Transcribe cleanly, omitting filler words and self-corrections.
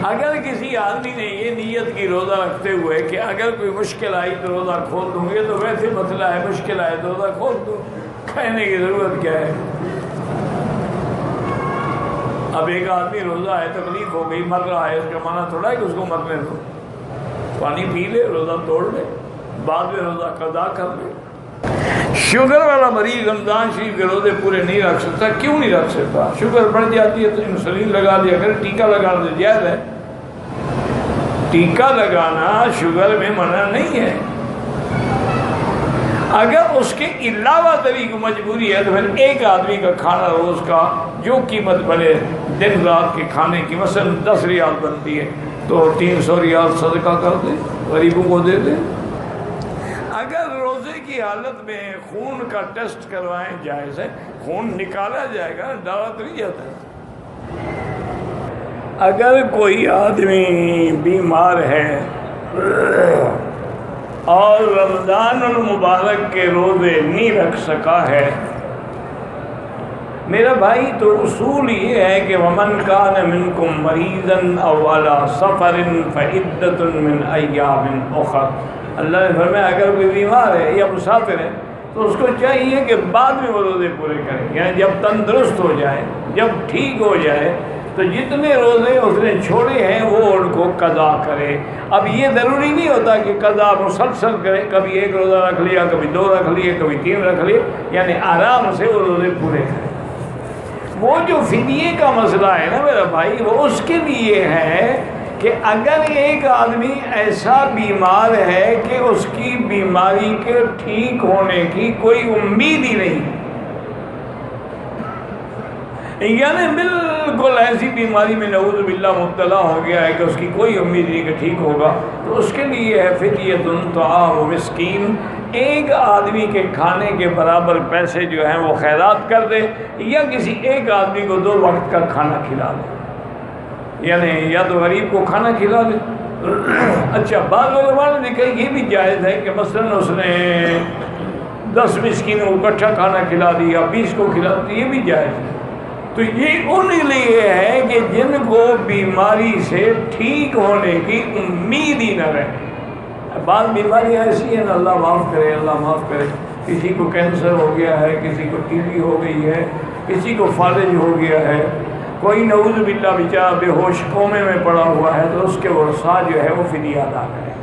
اگر کسی آدمی نے یہ نیت کی روزہ رکھتے ہوئے کہ اگر کوئی مشکل آئی تو روزہ کھول دوں گے، تو ویسے مسئلہ ہے مشکل آئے تو روزہ کھول دوں، کہنے کی ضرورت کیا ہے؟ اب ایک آدمی روزہ ہے، تکلیف ہو گئی، مر رہا ہے، اس کا معنی تھوڑا ہے کہ اس کو مرنے دو، پانی پی لے، روزہ توڑ لے، بعد میں روزہ قضا کر لے۔ شوگر والا مریض رمضان شریف کے روزے پورے نہیں رکھ سکتا، کیوں نہیں رکھ سکتا؟ شوگر بڑھ جاتی ہے تو انسولین لگا دیا کرے، ٹیکہ لگانا تو جائز ہے، ٹیکہ لگانا شوگر میں منع نہیں ہے۔ اگر اس کے علاوہ طریق مجبوری ہے تو پھر ایک آدمی کا کھانا روز کا جو قیمت بنے دن رات کے کھانے کی، مثلا 10 ریال بنتی ہے تو 300 ریال صدقہ کر دے، غریبوں کو دے دے۔ اگر روزے کی حالت میں خون کا ٹیسٹ کروائیں جائز ہے، خون نکالا جائے گا، ڈالا تو نہیں جاتا ہے۔ اگر کوئی آدمی بیمار ہے اور رمضان المبارک کے روزے نہیں رکھ سکا ہے، میرا بھائی تو اصول یہ ہے کہ وَمَنْ كَانَ مِنْكُمْ مَرِيضًا أَوْ عَلَىٰ سَفَرٍ فَعِدَّةٌ مِّنْ أَيَّامٍ أُخَرَ۔ اللہ نے فرمایا اگر کوئی بیمار ہے یا مسافر ہے تو اس کو چاہیے کہ بعد میں وہ روزے پورے کرے، یعنی جب تندرست ہو جائے، جب ٹھیک ہو جائے تو جتنے روزے اس نے چھوڑے ہیں وہ ان کو قضا کرے۔ اب یہ ضروری نہیں ہوتا کہ قضا مسلسل کرے، کبھی ایک روزہ رکھ لیا، کبھی 2 رکھ لیے، کبھی 3 رکھ لیے، یعنی آرام سے وہ روزے پورے کرے۔ وہ جو فدیے کا مسئلہ ہے نا میرا بھائی، وہ اس کے لیے ہے کہ اگر ایک آدمی ایسا بیمار ہے کہ اس کی بیماری کے ٹھیک ہونے کی کوئی امید ہی نہیں، یعنی بالکل ایسی بیماری میں نعوذ باللہ مبتلا ہو گیا ہے کہ اس کی کوئی امید نہیں کہ ٹھیک ہوگا، تو اس کے لیے ہے فدیۃ طعام مسکین، ایک آدمی کے کھانے کے برابر پیسے جو ہیں وہ خیرات کر دے، یا کسی ایک آدمی کو 2 وقت کا کھانا کھلا دے، یعنی یا تو غریب کو کھانا کھلا دے۔ اچھا، بعض علماء نے دیکھا یہ بھی جائز ہے کہ مثلا اس نے 10 مسکینوں کو اکٹھا کھانا کھلا دیا، 20 کو کھلا دیا، یہ بھی جائز ہے۔ تو یہ ان لیے ہے کہ جن کو بیماری سے ٹھیک ہونے کی امید ہی نہ رہے۔ بعض بیماریاں ایسی ہیں، اللہ معاف کرے، اللہ معاف کرے، کسی کو کینسر ہو گیا ہے، کسی کو ٹی بی ہو گئی ہے، کسی کو فالج ہو گیا ہے، کوئی نعوذ باللہ بیچارہ بے ہوش کومے میں پڑا ہوا ہے، تو اس کے ورثاء جو ہے وہ فدیہ ادا کریں۔